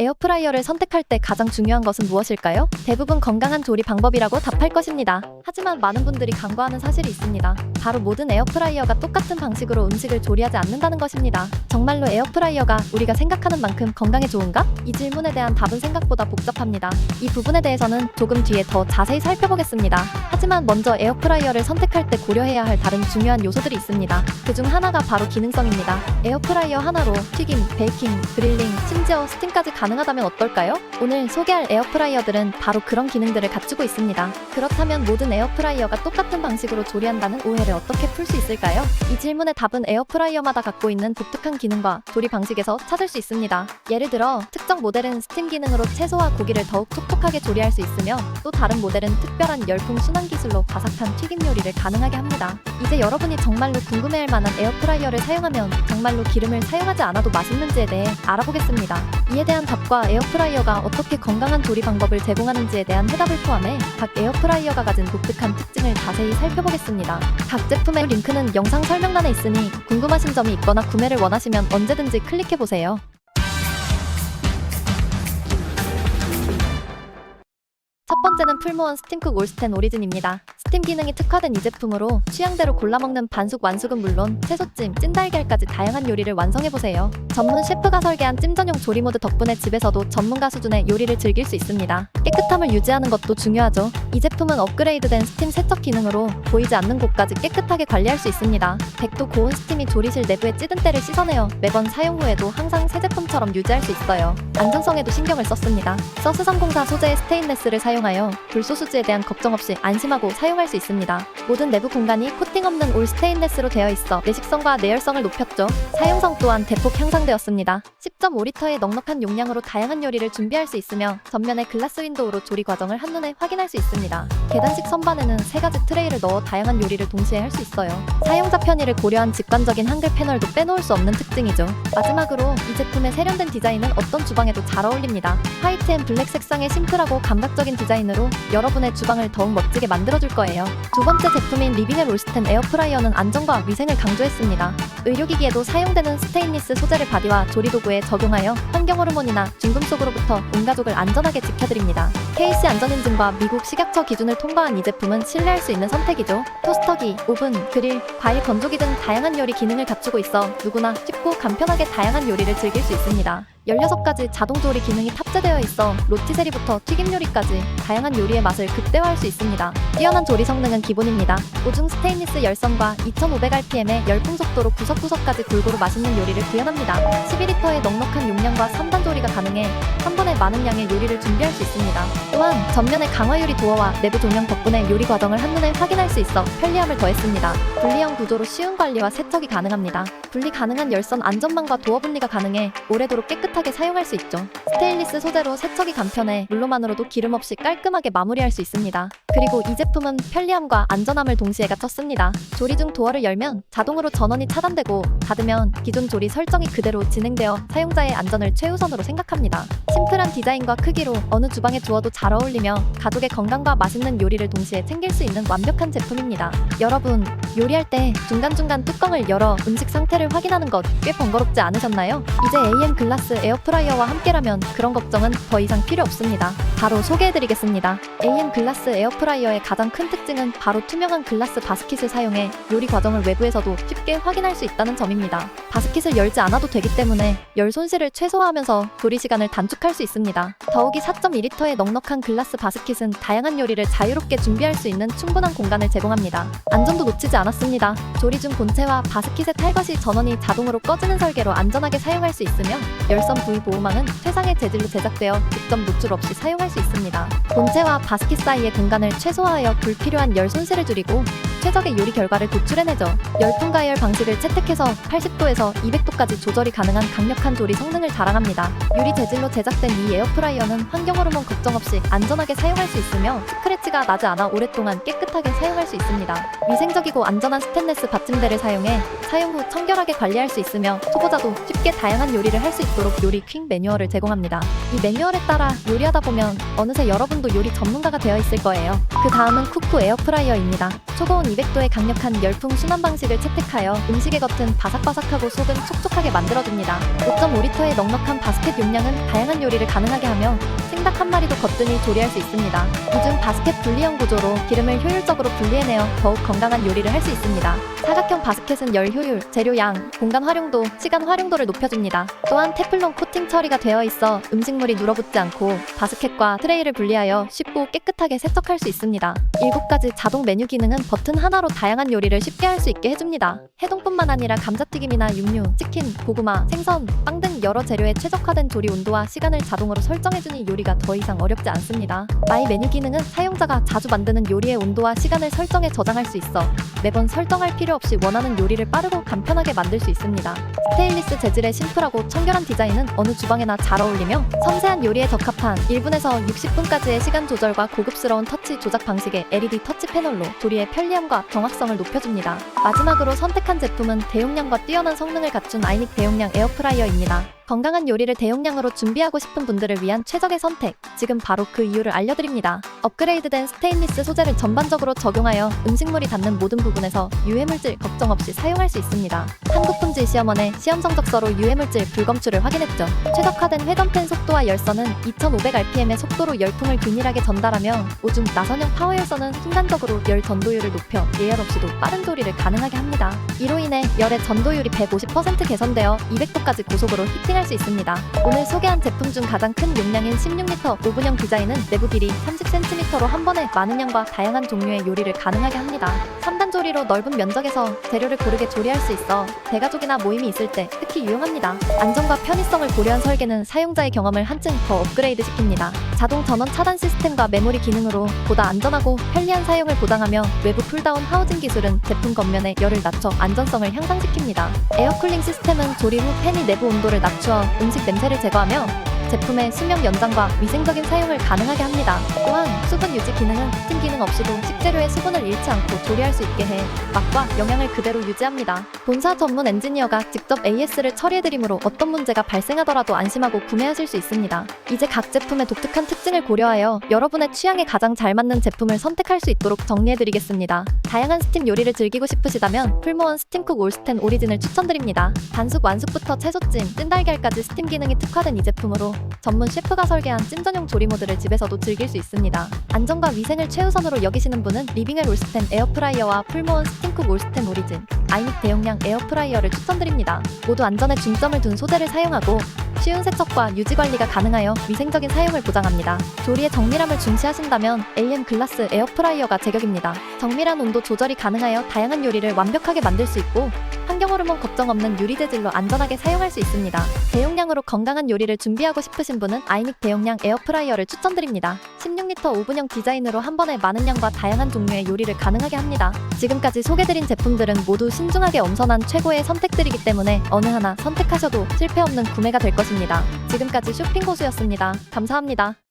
에어프라이어를 선택할 때 가장 중요한 것은 무엇일까요? 대부분 건강한 조리 방법이라고 답할 것입니다. 하지만 많은 분들이 간과하는 사실이 있습니다. 바로 모든 에어프라이어가 똑같은 방식으로 음식을 조리하지 않는다는 것입니다. 정말로 에어프라이어가 우리가 생각하는 만큼 건강에 좋은가? 이 질문에 대한 답은 생각보다 복잡합니다. 이 부분에 대해서는 조금 뒤에 더 자세히 살펴보겠습니다. 하지만 먼저 에어프라이어를 선택할 때 고려해야 할 다른 중요한 요소들이 있습니다. 그중 하나가 바로 기능성입니다. 에어프라이어 하나로 튀김, 베이킹, 그릴링, 심지어 스팀까지 가능하다면 어떨까요? 오늘 소개할 에어프라이어들은 바로 그런 기능들을 갖추고 있습니다. 그렇다면 모든 에어프라이어가 똑같은 방식으로 조리한다는 오해를 어떻게 풀 수 있을까요? 이 질문의 답은 에어프라이어마다 갖고 있는 독특한 기능과 조리 방식에서 찾을 수 있습니다. 예를 들어 특정 모델은 스팀 기능으로 채소와 고기를 더욱 촉촉하게 조리할 수 있으며, 또 다른 모델은 특별한 열풍 순환 기술로 바삭한 튀김 요리를 가능하게 합니다. 이제 여러분이 정말로 궁금해할 만한 에어프라이어를 사용하면 정말로 기름을 사용하지 않아도 맛있는지에 대해 알아보겠습니다. 이에 대한 답과 에어프라이어가 어떻게 건강한 조리 방법을 제공하는지에 대한 해답을 포함해 각 에어프라이어가 가진 독특한 특징을 자세히 살펴보겠습니다. 각 제품의 링크는 영상 설명란에 있으니 궁금하신 점이 있거나 구매를 원하시면 언제든지 클릭해보세요. 첫 번째는 풀무원 스팀쿡 올스텐 오리진입니다. 스팀 기능이 특화된 이 제품으로 취향대로 골라먹는 반숙 완숙은 물론 채소찜, 찐달걀까지 다양한 요리를 완성해보세요. 전문 셰프가 설계한 찜 전용 조리 모드 덕분에 집에서도 전문가 수준의 요리를 즐길 수 있습니다. 깨끗함을 유지하는 것도 중요하죠. 이 제품은 업그레이드된 스팀 세척 기능으로 보이지 않는 곳까지 깨끗하게 관리할 수 있습니다. 100도 고온 스팀이 조리실 내부의 찌든 때를 씻어내어 매번 사용 후에도 항상 새 제품처럼 유지할 수 있어요. 안전성에도 신경을 썼습니다. 서스304 소재의 스테인레스를 사용하여 불소수지에 대한 걱정 없이 안심하고 사용할 수 있습니다. 모든 내부 공간이 코팅 없는 올 스테인레스로 되어 있어 내식성과 내열성을 높였죠. 사용성 또한 대폭 향상되었습니다. 10.5리터의 넉넉한 용량으로 다양한 요리를 준비할 수 있으며, 전면에 글라스 윈도우로 조리 과정을 한눈에 확인할 수 있습니다. 계단식 선반에는 3가지 트레이를 넣어 다양한 요리를 동시에 할 수 있어요. 사용자 편의를 고려한 직관적인 한글 패널도 빼놓을 수 없는 특징이죠. 마지막으로 이 제품의 세련된 디자인은 어떤 주방에도 잘 어울립니다. 화이트 앤 블랙 색상의 심플하고 감각적인 디자인으로 여러분의 주방을 더욱 멋지게 만들어줄 거예요. 두 번째 제품인 리빙의 올스텐 에어프라이어는 안전과 위생을 강조했습니다. 의료기기에도 사용되는 스테인리스 소재를 바디와 조리도구에 적용하여 환경호르몬이나 중금속으로부터 온 가족을 안전하게 지켜드립니다. KC 안전인증과 미국 식약처 기준을 통과한 이 제품은 신뢰할 수 있는 선택이죠. 토스터기, 오븐, 그릴, 과일 건조기 등 다양한 요리 기능을 갖추고 있어 누구나 쉽고 간편하게 다양한 요리를 즐길 수 있습니다. 16가지 자동 조리 기능이 탑재되어 있어 로티세리부터 튀김 요리까지 다양한 요리의 맛을 극대화할 수 있습니다. 뛰어난 조리 성능은 기본입니다. 오중 스테인리스 열선과 2500rpm의 열풍 속도로 구석구석까지 골고루 맛있는 요리를 구현합니다. 11리터의 넉넉한 용량과 3단 조리가 가능해 한 번에 많은 양의 요리를 준비할 수 있습니다. 또한 전면의 강화 유리 도어와 내부 조명 덕분에 요리 과정을 한눈에 확인할 수 있어 편리함을 더했습니다. 분리형 구조로 쉬운 관리와 세척이 가능합니다. 분리 가능한 열선 안전망과 도어 분리가 가능해 오래도록 깨끗하게 사용할 수 있죠. 스테인리스 소재로 세척이 간편해 물로만으로도 기름 없이 깔끔하게 마무리할 수 있습니다. 그리고 이 제품은 편리함과 안전함을 동시에 갖췄습니다. 조리 중 도어를 열면 자동으로 전원이 차단되고, 닫으면 기존 조리 설정이 그대로 진행되어 사용자의 안전을 최우선으로 생각합니다. 심플한 디자인과 크기로 어느 주방에 두어도 잘 어울리며 가족의 건강과 맛있는 요리를 동시에 챙길 수 있는 완벽한 제품입니다. 여러분, 요리할 때 중간중간 뚜껑을 열어 음식 상태를 확인하는 것 꽤 번거롭지 않으셨나요? 이제 AM 글라스 에어프라이어와 함께라면 그런 걱정은 더 이상 필요 없습니다. 바로 소개해드리겠습니다. AM 글라스 에어프라이어의 가장 큰 특징은 바로 투명한 글라스 바스킷을 사용해 요리 과정을 외부에서도 쉽게 확인할 수 있다는 점입니다. 바스킷을 열지 않아도 되기 때문에 열 손실을 최소화하면서 조리 시간을 단축할 수 있습니다. 더욱이 4.2리터의 넉넉한 글라스 바스킷은 다양한 요리를 자유롭게 준비할 수 있는 충분한 공간을 제공합니다. 안전도 놓치지 않았습니다. 조리 중 본체와 바스킷의 탈거 시 전원이 자동으로 꺼지는 설계로 안전하게 사용할 수 있으며, 열선 부위 보호망은 최상의 재질로 제작되어 직접 노출 없이 사용할 수 있습니다. 본체와 바스킷 사이의 공간을 최소화하여 불필요한 열 손실을 줄이고 최적의 요리 결과를 도출해내죠. 열풍 가열 방식을 채택해서 80도에서 200도까지 조절이 가능한 강력한 조리 성능을 자랑합니다. 유리 재질로 제작된 이 에어프라이어는 환경호르몬 걱정 없이 안전하게 사용할 수 있으며 스크래치가 나지 않아 오랫동안 깨끗하게 사용할 수 있습니다. 위생적이고 안전한 스테인리스 받침대를 사용해 사용 후 청결하게 관리할 수 있으며 초보자도 쉽게 다양한 요리를 할 수 있도록 요리 퀵 매뉴얼을 제공합니다. 이 매뉴얼에 따라 요리하다 보면 어느새 여러분도 요리 전문가가 되어 있을 거예요. 그 다음은 쿠쿠 에어프라이어입니다. 초고온 200도의 강력한 열풍 순환 방식을 채택하여 음식의 겉은 바삭바삭하고 속은 촉촉하게 만들어줍니다. 5.5리터의 넉넉한 바스켓 용량은 다양한 요리를 가능하게 하며 생닭 한 마리도 거뜬히 조리할 수 있습니다. 이중 바스켓 분리형 구조로 기름을 효율적으로 분리해내어 더욱 건강한 요리를 할 수 있습니다. 사각형 바스켓은 열 효율, 재료 양, 공간 활용도, 시간 활용도를 높여줍니다. 또한 테플론 코팅 처리가 되어 있어 음식물이 눌어붙지 않고 바스켓과 트레이를 분리하여 쉽고 깨끗하게 세척할 수 있습니다. 7가지 자동 메뉴 기능은 버튼 하나로 다양한 요리를 쉽게 할 수 있게 해줍니다. 해동뿐만 아니라 감자튀김이나 육류, 치킨, 고구마, 생선, 빵 등 여러 재료에 최적화된 조리 온도와 시간을 자동으로 설정해주니 요리가 더 이상 어렵지 않습니다. 마이 메뉴 기능은 사용자가 자주 만드는 요리의 온도와 시간을 설정해 저장할 수 있어 매번 설정할 필요 없이 원하는 요리를 빠르고 간편하게 만들 수 있습니다. 스테인리스 재질의 심플하고 청결한 디자인은 어느 주방에나 잘 어울리며 섬세한 요리에 적합한 1분에서 60분까지의 시간 조절과 고급스러운 터치 조작 방식의 LED 터치 패널로 조리의 편리함과 정확성을 높여줍니다. 마지막으로 선택한 제품은 대용량과 뛰어난 성능을 갖춘 아이닉 대용량 에어프라이어입니다. 건강한 요리를 대용량으로 준비하고 싶은 분들을 위한 최적의 선택. 지금 바로 그 이유를 알려드립니다. 업그레이드된 스테인리스 소재를 전반적으로 적용하여 음식물이 닿는 모든 부분에서 유해물질 걱정 없이 사용할 수 있습니다. 한국품질 시험원의 시험 성적서로 유해물질 불검출을 확인했죠. 최적화된 회전팬 속도와 열선은 2500rpm의 속도로 열풍을 균일하게 전달하며 오중 나선형 파워 열선은 순간적으로 열 전도율을 높여 예열 없이도 빠른 조리를 가능하게 합니다. 이로 인해 열의 전도율이 150% 개선되어 200도까지 고속으로 히팅할 수 있습니다. 오늘 소개한 제품 중 가장 큰 용량인 16리터 오븐형 디자인은 내부 길이 30cm로 한 번에 많은 양과 다양한 종류의 요리를 가능하게 합니다. 3단 조리로 넓은 면적에서 재료를 고르게 조리할 수 있어 대가족이나 모임이 있을 때 특히 유용합니다. 안전과 편의성을 고려한 설계는 사용자의 경험을 한층 더 업그레이드 시킵니다. 자동 전원 차단 시스템과 메모리 기능으로 보다 안전하고 편리한 사용을 보장하며 외부 쿨다운 하우징 기술은 제품 겉면의 열을 낮춰 안전성을 향상시킵니다. 에어쿨링 시스템은 조리 후 팬이 내부 온도를 낮추어 음식 냄새를 제거하며 제품의 수명 연장과 위생적인 사용을 가능하게 합니다. 또한 수분 유지 기능은 스팀 기능 없이도 식재료의 수분을 잃지 않고 조리할 수 있게 해 맛과 영양을 그대로 유지합니다. 본사 전문 엔지니어가 직접 AS를 처리해드리므로 어떤 문제가 발생하더라도 안심하고 구매하실 수 있습니다. 이제 각 제품의 독특한 특징을 고려하여 여러분의 취향에 가장 잘 맞는 제품을 선택할 수 있도록 정리해드리겠습니다. 다양한 스팀 요리를 즐기고 싶으시다면 풀무원 스팀쿡 올스텐 오리진을 추천드립니다. 반숙 완숙부터 채소찜, 찐달걀까지 스팀 기능이 특화된 이 제품으로 전문 셰프가 설계한 찜 전용 조리 모드를 집에서도 즐길 수 있습니다. 안전과 위생을 최우선으로 여기시는 분은 리빙웰 올스텐 에어프라이어와 풀무원 스팀쿡 올스텐 오리진, 아이닉 대용량 에어프라이어를 추천드립니다. 모두 안전에 중점을 둔 소재를 사용하고 쉬운 세척과 유지 관리가 가능하여 위생적인 사용을 보장합니다. 조리의 정밀함을 중시하신다면 AM 글라스 에어프라이어가 제격입니다. 정밀한 온도 조절이 가능하여 다양한 요리를 완벽하게 만들 수 있고 환경 호르몬 걱정 없는 유리 재질로 안전하게 사용할 수 있습니다. 대용량으로 건강한 요리를 준비하고 싶으신 분은 아이닉 대용량 에어프라이어를 추천드립니다. 16리터 오븐형 디자인으로 한 번에 많은 양과 다양한 종류의 요리를 가능하게 합니다. 지금까지 소개드린 제품들은 모두 신중하게 엄선한 최고의 선택들이기 때문에 어느 하나 선택하셔도 실패 없는 구매가 될 것입니다. 지금까지 쇼핑고수였습니다. 감사합니다.